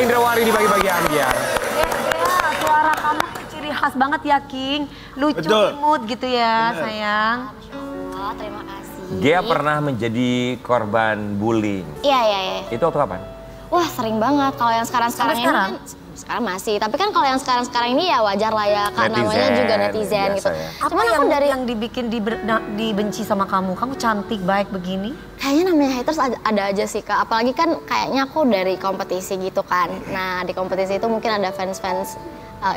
Indrawari di Pagi-Pagi Ambiar. Ya, suara kamu ciri khas banget ya, King. Lucu, imut gitu ya, sayang. Masya Allah, terima kasih. Gea pernah menjadi korban bullying. Iya. Itu waktu kapan? Wah, sering banget. Kalau yang sekarang-sekarang ini kan, sekarang masih. Tapi kan kalau yang sekarang-sekarang ini ya wajar lah ya, Kak. Namanya juga netizen gitu. Ya. Cuman aku dari yang dibikin dibenci sama kamu? Kamu cantik, baik begini? Kayaknya namanya haters ada aja sih, Kak. Apalagi kan kayaknya aku dari kompetisi gitu kan. Nah, di kompetisi itu mungkin ada fans-fans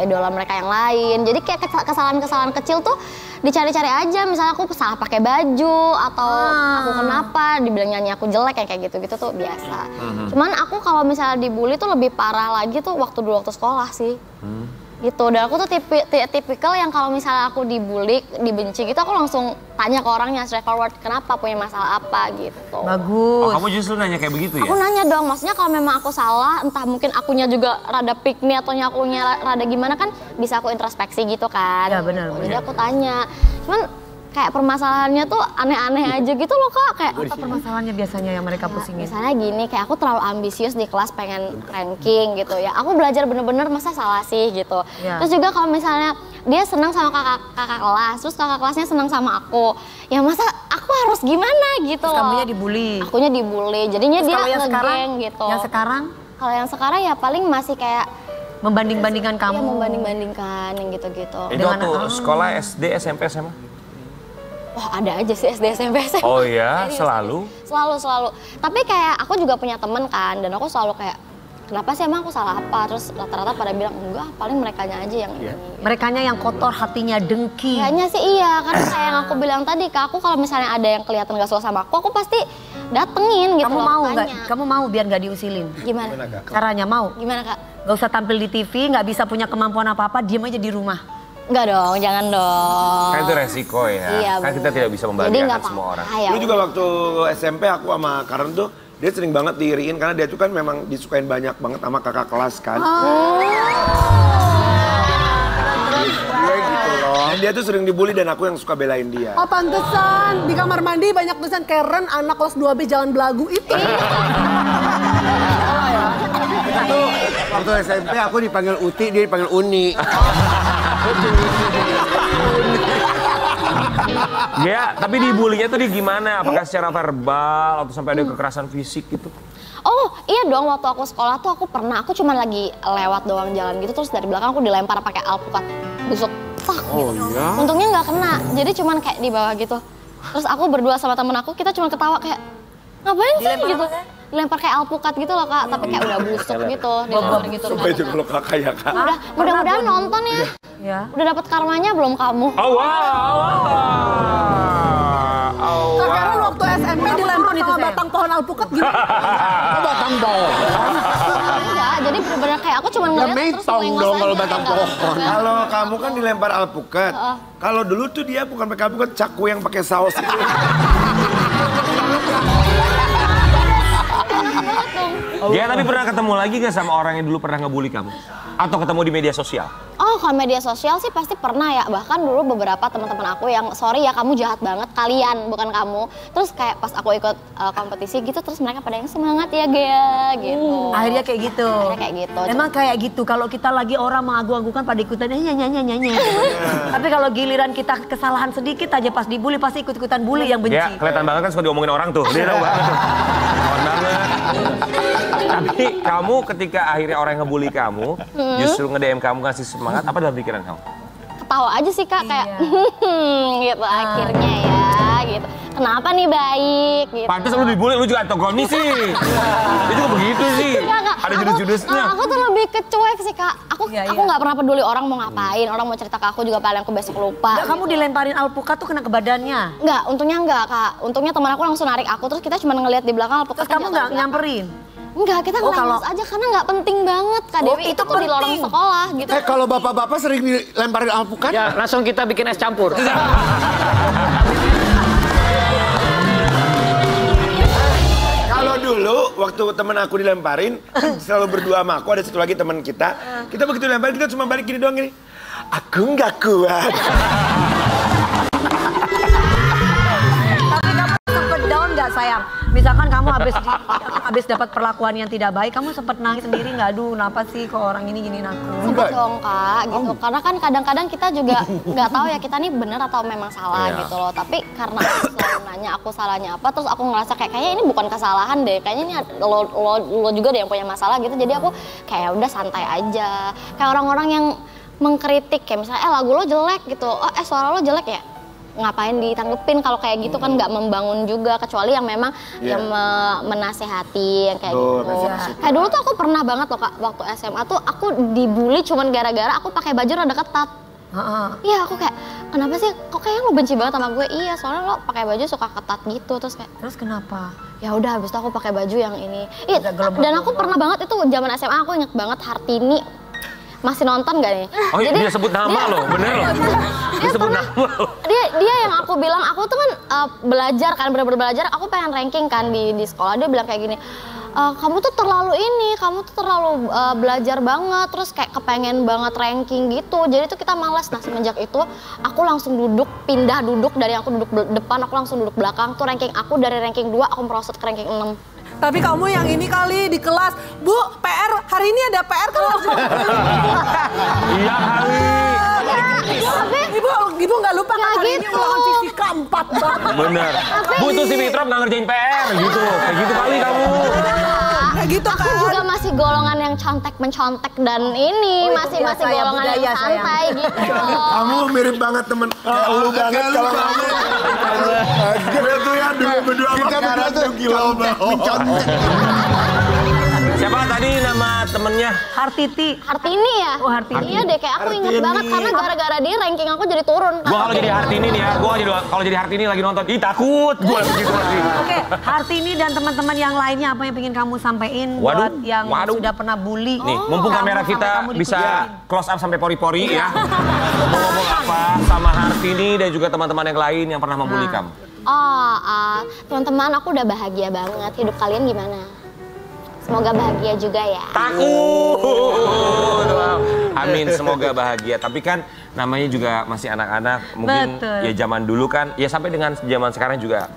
idola mereka yang lain. Jadi kayak kesalahan-kesalahan kecil tuh dicari-cari aja. Misalnya aku salah pakai baju atau aku kenapa dibilang nyanyi aku jelek kayak gitu-gitu tuh biasa. Cuman aku kalau misalnya dibully tuh lebih parah lagi tuh waktu sekolah sih. Gitu. Dan aku tuh tipikal yang kalau misalnya aku dibully, dibenci gitu aku langsung tanya ke orangnya straightforward, kenapa, punya masalah apa gitu. Bagus. Oh, kamu justru nanya kayak begitu ya? Aku nanya dong, maksudnya kalau memang aku salah, entah mungkin akunya juga rada pick me atau akunya rada gimana kan bisa aku introspeksi gitu kan. Ya benar. Jadi aku tanya, cuman kayak permasalahannya tuh aneh-aneh aja gitu loh, Kak. Kayak apa permasalahannya biasanya yang mereka pusingin? Misalnya gini, kayak aku terlalu ambisius di kelas pengen ranking gitu ya. Aku belajar bener-bener masa salah sih gitu. Ya. Terus juga kalau misalnya dia senang sama kakak kelas, terus kakak kelasnya senang sama aku. Ya masa aku harus gimana gitu loh. Kamunya dibully. Akunya dibully. Jadinya terus dia ngegeng gitu. Yang sekarang? Kalau yang sekarang ya paling masih kayak membanding-bandingkan kamu. Iya, membanding-bandingkan yang gitu-gitu. Itu waktu sekolah SD, SMP, SMA? Wah, ada aja sih SD, SMP, SMA. Oh ya, selalu? Selalu. Tapi kayak aku juga punya temen kan, dan aku selalu kayak, kenapa sih emang aku salah apa? Terus rata-rata pada bilang, enggak, paling merekanya aja yang ini. Merekanya yang kotor, hatinya dengki. Kayaknya sih iya, kan kayak yang aku bilang tadi, Kak, aku kalau misalnya ada yang kelihatan gak suka sama aku pasti datengin gitu. Kamu mau nggak? Kamu mau biar nggak diusilin? Gimana? Caranya mau? Gimana, Kak? Gak usah tampil di TV, nggak bisa punya kemampuan apa-apa, diem aja di rumah. Enggak dong, jangan dong. Kan itu resiko ya. Iya, kan kita tidak bisa membahagiakan semua orang. Dulu juga waktu SMP aku sama Karen tuh, dia sering banget diiriin karena dia tuh kan memang disukain banyak banget sama kakak kelas kan. Dia gitu loh. Dan dia tuh sering dibully dan aku yang suka belain dia. Oh pantesan, di kamar mandi banyak tulisan Karen anak kelas 2B jangan belagu itu. Itu waktu SMP aku dipanggil Uti, dia dipanggil Uni. Ya, tapi dibullynya tuh di gimana? Apakah secara verbal atau sampai ada kekerasan fisik gitu? Oh iya dong, waktu aku sekolah tuh aku cuma lagi lewat doang jalan gitu, terus dari belakang aku dilempar pakai alpukat busuk. Oh iya? Untungnya nggak kena, jadi cuman kayak di bawah gitu. Terus aku berdua sama temen aku, kita cuma ketawa kayak, ngapain sih gitu? Dilempar kayak alpukat gitu loh, Kak, tapi kayak udah busuk gitu. Dilempar gitu. Sampai juga lo kakak ya, Kak. Mudah-mudahan nonton ya. Ya. Udah dapat karmanya belum kamu? Oh wow. Karen waktu SMP dilempar sama batang pohon alpukat gitu. Batang pohon. Enggak, jadi bener-bener kayak aku cuma ngeliat terus melengos dong kalau aja, batang enggak. pohon. Kalau kamu kan dilempar alpukat. Kalau dulu tuh dia bukan pakai alpukat, caku yang pakai saus itu. Dia tapi pernah ketemu lagi gak sama orang yang dulu pernah ngebully kamu? Atau ketemu di media sosial? Oh, kalau media sosial sih pasti pernah ya. Bahkan dulu beberapa teman-teman aku yang sorry ya kamu jahat banget, kalian bukan kamu. Terus kayak pas aku ikut kompetisi gitu, terus mereka pada yang semangat ya Gea gitu. Akhirnya kayak gitu. Akhirnya kayak gitu. Emang kayak gitu. Kalau kita lagi orang mengagung-agungkan pada ikutan nyanyi. Tapi kalau giliran kita kesalahan sedikit aja pas dibully pasti ikut-ikutan bully yang benci. Ya, kelihatan banget kan suka diomongin orang tuh. Dia tahu banget tuh. Kawan banget. Tapi kamu ketika akhirnya orang yang ngebully kamu, justru nge-DM kamu ngasih semangat, apa dalam pikiran kamu? Ketawa aja sih Kak, kayak gitu akhirnya ya gitu. Kenapa nih baik gitu. Pantes lu dibully, lu juga antagoni sih. Dia juga begitu sih. Ada judus-judusnya. Aku tuh lebih ke cuek sih Kak. Aku nggak pernah peduli orang mau ngapain, orang mau cerita ke aku juga paling aku besok lupa. Kamu dilemparin alpukat tuh kena ke badannya? Enggak, untungnya enggak Kak. Untungnya teman aku langsung narik aku, terus kita cuma ngeliat di belakang alpukat. Terus kamu nggak nyamperin? Enggak, kita ngelempar aja karena nggak penting banget Kak Dewi. Itu tuh di lorong sekolah gitu. Kalau bapak-bapak sering dilemparin alpukat? Ya, langsung kita bikin es campur. Kalau dulu waktu temen aku dilemparin, selalu berdua sama aku, ada satu lagi teman kita. Kita begitu dilemparin, kita cuma balik gini doang gini. Aku nggak kuat. Tapi kamu sempet down gak nggak sayang? Misalkan kamu habis dapat perlakuan yang tidak baik, kamu sempat nangis sendiri nggak? Aduh, kenapa sih kok orang ini giniin aku? Sempet dong Kak, gitu. Karena kan kadang-kadang kita juga nggak tahu ya kita nih bener atau memang salah gitu loh. Tapi karena aku selalu nanya aku salahnya apa, terus aku ngerasa kayaknya ini bukan kesalahan deh. Kayaknya ini lo juga deh yang punya masalah gitu. Jadi aku kayak udah santai aja. Kayak orang-orang yang mengkritik kayak misalnya lagu lo jelek gitu, suara lo jelek ya. Ngapain ditanggepin kalau kayak gitu kan nggak membangun juga, kecuali yang memang yang menasehati yang kayak gitu. Kayak dulu tuh aku pernah banget loh Kak, waktu SMA tuh aku dibully cuman gara-gara aku pakai baju rada ketat. Iya, aku kayak kenapa sih kok kayaknya lo benci banget sama gue? Iya, soalnya lo pakai baju suka ketat gitu. Terus kenapa? Ya udah habis itu aku pakai baju yang ini. Dan aku pernah banget itu zaman SMA, aku inget banget Hartini. Masih nonton gak nih? Oh iya, dia sebut nama loh, bener loh. Dia sebut nama loh. Dia yang aku bilang, aku tuh kan belajar kan, bener-bener belajar, aku pengen ranking kan di sekolah. Dia bilang kayak gini, kamu tuh terlalu belajar banget, terus kayak kepengen banget ranking gitu. Jadi tuh kita malas. Nah semenjak itu, aku langsung pindah duduk dari aku duduk depan, aku langsung duduk belakang. Tuh ranking aku dari ranking 2, aku merosot ke ranking 6. Tapi kamu yang ini kali di kelas, Bu, PR, hari ini ada PR kan harus Iya kali. Ibu nggak lupa kan hari ini gitu. ulangan fisika 4 banget. Bener. Bu tuh si Fitrop nggak ngerjain PR gitu. Kayak gitu kali kamu. Kayak gitu kan. Aku juga masih golongan yang contek-mencontek dan ini masih golongan yang santai gitu. Kamu mirip banget temen. Lu banget kalau kamu. Gue tuh ya dulu berdua makanan tuh gila banget. Siapa tadi nama temennya? Hartini ya? Oh, Hartini. Iya deh, kayak aku inget banget karena gara-gara dia ranking aku jadi turun. Gua kalau jadi Hartini nih ya, kalau jadi Hartini lagi nonton, ih takut gua begitu lagi. Oke, Hartini dan teman-teman yang lainnya apa yang pengen kamu sampaikan buat yang sudah pernah bully? Nih, mumpung kamera kita bisa close up sampai pori-pori ya. Mau ngomong apa sama Hartini dan juga teman-teman yang lain yang pernah membuli kamu? Teman-teman, aku udah bahagia banget. Hidup kalian gimana? Semoga bahagia juga ya. Takut. Wow. Amin, semoga bahagia. Tapi kan namanya juga masih anak-anak. Mungkin ya zaman dulu kan, ya sampai dengan zaman sekarang juga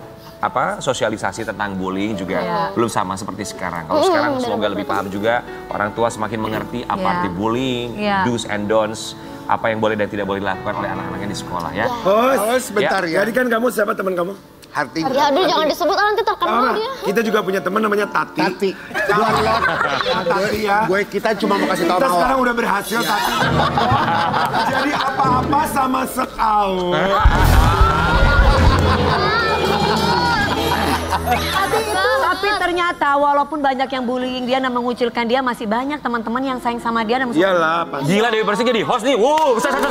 sosialisasi tentang bullying juga belum sama seperti sekarang. Kalau sekarang semoga lebih paham juga, orang tua semakin mengerti apa arti bullying, do's and don'ts, apa yang boleh dan tidak boleh dilakukan oleh anak-anaknya di sekolah ya. Sebentar ya. Jadi kan kamu siapa teman kamu? Hartini. Ya aduh jangan disebut nanti terkenal dia. Kita juga punya teman namanya Tati. Tati ya. Kita cuma mau kasih tahu kita sekarang udah berhasil Tati. Jadi apa-apa sama sekau. Tapi ternyata walaupun banyak yang bullying dia dan mengucilkan dia, masih banyak teman-teman yang sayang sama dia. Iyalah, pasti. Gila Dewi Persik jadi host nih. Wow, Kan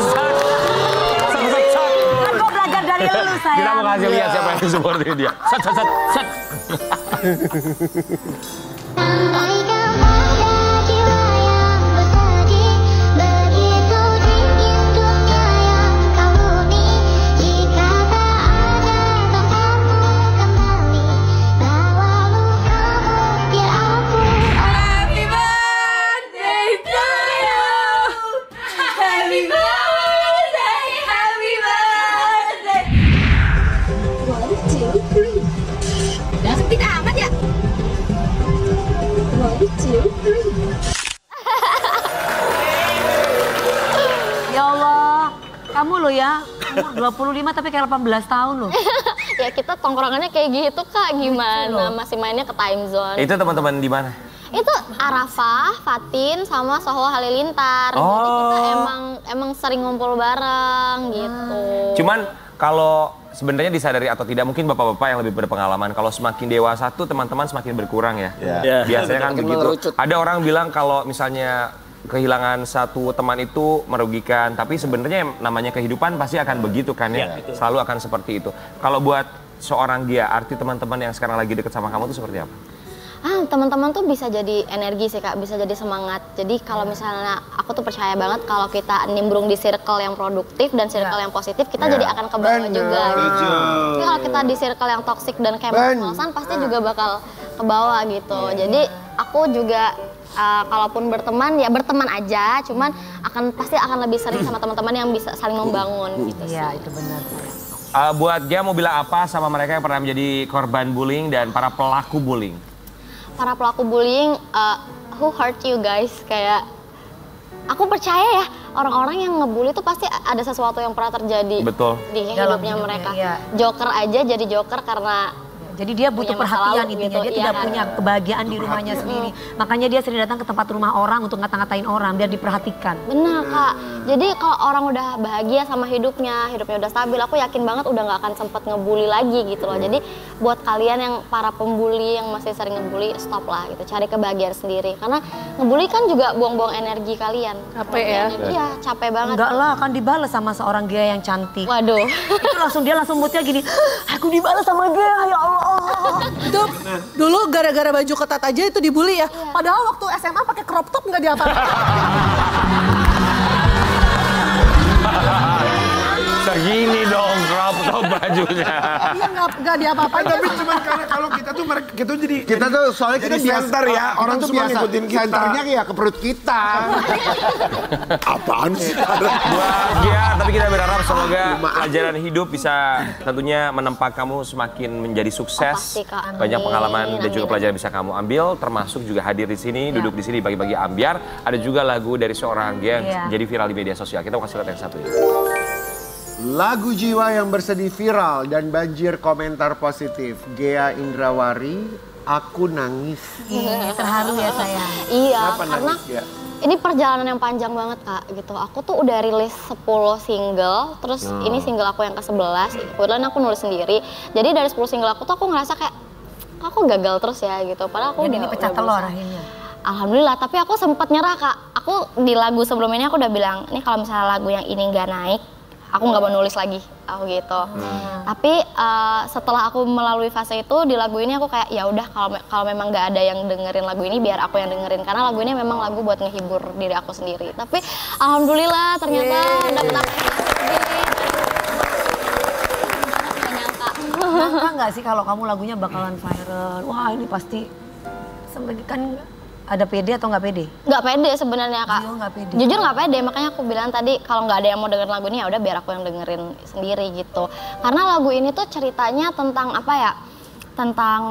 kok belajar dari lu sayang. Kita mau kasih lihat siapa yang seperti dia. Set. Ya Allah, kamu lo ya, umur 25 tapi kayak 18 tahun loh. Ya kita tongkrongannya kayak gitu Kak, gimana? Masih mainnya ke time zone. Itu teman-teman di mana? Itu Arafah, Fatin, sama Soho Halilintar. Jadi kita emang sering ngumpul bareng gitu. Cuman kalau sebenarnya disadari atau tidak, mungkin bapak-bapak yang lebih berpengalaman, kalau semakin dewasa tuh teman-teman semakin berkurang ya. Biasanya kan begitu. Ada orang bilang kalau misalnya kehilangan satu teman itu merugikan, tapi sebenarnya namanya kehidupan pasti akan begitu kan ya. Selalu akan seperti itu. Kalau buat seorang Gia, arti teman-teman yang sekarang lagi deket sama kamu tuh seperti apa? Teman-teman tuh bisa jadi energi sih Kak, bisa jadi semangat. Jadi kalau misalnya aku tuh percaya banget kalau kita nimbrung di circle yang produktif dan circle yang positif, kita jadi akan ke bawah juga. Gitu. Tapi kalau kita di circle yang toksik dan kayak males-malesan, pasti juga bakal ke bawah gitu. Jadi aku juga kalaupun berteman ya berteman aja, cuman pasti akan lebih sering sama teman-teman yang bisa saling membangun gitu sih. Iya, itu benar. Buat Gia mau bilang apa sama mereka yang pernah menjadi korban bullying dan para pelaku bullying? Para pelaku bullying, who hurt you guys? Kayak aku percaya ya, orang-orang yang ngebully itu pasti ada sesuatu yang pernah terjadi. Betul. Di Dalam hidupnya mereka. iya. Joker aja jadi joker karena Jadi dia butuh punya masa perhatian lalu intinya, gitu, dia iya tidak kan. punya kebahagiaan di rumahnya sendiri. Makanya dia sering datang ke tempat rumah orang untuk ngata-ngatain orang biar diperhatikan. bener Kak. Jadi kalau orang udah bahagia sama hidupnya udah stabil, aku yakin banget udah nggak akan sempet ngebully lagi gitu loh. Jadi buat kalian yang para pembuli yang masih sering ngebully, stop lah gitu, cari kebahagiaan sendiri. Karena ngebully kan juga buang-buang energi kalian. Capek ya? Iya, capek banget. Enggak lah, kan dibales sama seorang Gia yang cantik. Waduh. Itu langsung dia moodnya gini, aku dibales sama Gia, ya Allah. Itu dulu gara-gara baju ketat aja itu dibully ya. Padahal waktu SMA pakai crop top nggak diapa-apain. Segini dong crop top bajunya. Iya nggak diapa-apain. Tapi cuma karena kalau kita tuh jadi Kita tuh soalnya kita jadi biasa center ya, orang tuh semua biasa ngikutin kita. senternya ya ke perut kita. Apaan sih? Buat Gia, tapi kita berharap semoga pelajaran hidup bisa tentunya menempa kamu semakin menjadi sukses. Oh, pasti, Kak. Banyak Amin. pengalaman dan juga Amin. pelajaran bisa kamu ambil, termasuk juga hadir di sini, duduk di sini bagi-bagi ambiar. Ada juga lagu dari seorang Gia yang Iya. jadi viral di media sosial. Kita mau kasih lihat yang satu ini. Lagu Jiwa yang bersedih viral dan banjir komentar positif. Gea Indrawari, Aku Nangis. Ih, terharu ya saya. Iya, Kenapa karena nangis, Gia? ini perjalanan yang panjang banget Kak gitu. Aku tuh udah rilis 10 single, terus ini single aku yang ke-11. Kebetulan aku nulis sendiri. Jadi dari 10 single aku tuh aku ngerasa kayak aku gagal terus ya gitu. Padahal aku Jadi ini pecah telur berusaha. akhirnya. Alhamdulillah, tapi aku sempat nyerah Kak. Aku di lagu sebelum ini aku udah bilang, ini kalau misalnya lagu yang ini nggak naik, aku nggak mau nulis lagi, aku gitu. Tapi setelah aku melalui fase itu di lagu ini aku kayak ya udah kalau memang nggak ada yang dengerin lagu ini biar aku yang dengerin karena lagu ini memang lagu buat ngehibur diri aku sendiri. Tapi alhamdulillah ternyata dapet apresiasi. Nggak nyangka. Nyangka nggak sih kalau kamu lagunya bakalan viral? Wah ini pasti kan ada pede atau nggak pede? Nggak pede sebenarnya Kak. Jujur nggak pede. Jujur nggak pede, makanya aku bilang tadi kalau nggak ada yang mau dengerin lagu ini ya udah biar aku yang dengerin sendiri gitu. Karena lagu ini tuh ceritanya tentang apa ya? Tentang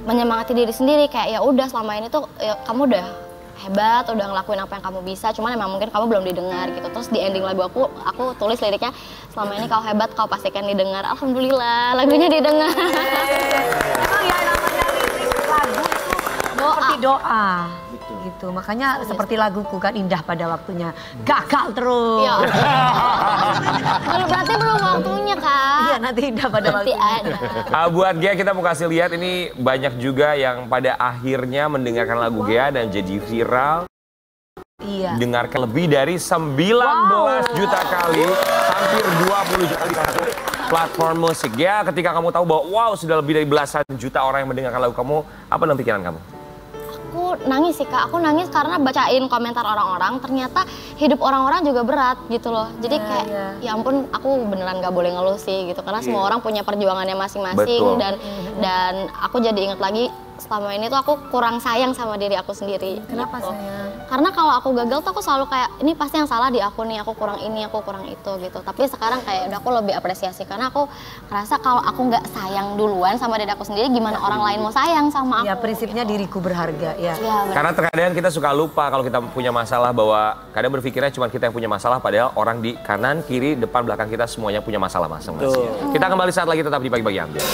menyemangati diri sendiri kayak ya udah selama ini tuh ya, kamu udah hebat, udah ngelakuin apa yang kamu bisa, cuman emang mungkin kamu belum didengar gitu. Terus di ending lagu aku tulis liriknya selama ini kau hebat, kau pastikan didengar. Alhamdulillah lagunya didengar. Itu ya namanya lirik lagu itu seperti doa. Gitu. Makanya seperti laguku kan indah pada waktunya. Gagal terus. Ya. Berarti belum waktunya Kak. Iya nanti indah pada Nanti waktunya. ada. Buat Gia kita mau kasih lihat ini banyak juga yang pada akhirnya mendengarkan lagu Gia dan jadi viral. Iya. Dengarkan lebih dari 19 juta kali, hampir 20 juta kali satu platform musik. Gia, ketika kamu tahu bahwa wow sudah lebih dari belasan juta orang yang mendengarkan lagu kamu, apa dalam pikiran kamu? Aku nangis sih Kak, aku nangis karena bacain komentar orang-orang ternyata hidup orang-orang juga berat gitu loh. Jadi kayak ya ampun aku beneran gak boleh ngeluh sih gitu karena semua orang punya perjuangannya masing-masing. Betul. dan aku jadi inget lagi selama ini tuh aku kurang sayang sama diri aku sendiri. Kenapa gitu. sayang? Karena kalau aku gagal tuh aku selalu kayak ini pasti yang salah di aku nih, aku kurang ini, aku kurang itu gitu. Tapi sekarang kayak udah aku lebih apresiasi karena aku ngerasa kalau aku nggak sayang duluan sama diri aku sendiri, gimana orang lain mau sayang sama aku? Ya prinsipnya diriku berharga ya. Ya, bener. Karena terkadang kita suka lupa kalau kita punya masalah bahwa kadang berpikirnya cuma kita yang punya masalah padahal orang di kanan, kiri, depan, belakang kita semuanya punya masalah masing-masing. Kita kembali saat lagi tetap di Pagi-Pagi Ambiar.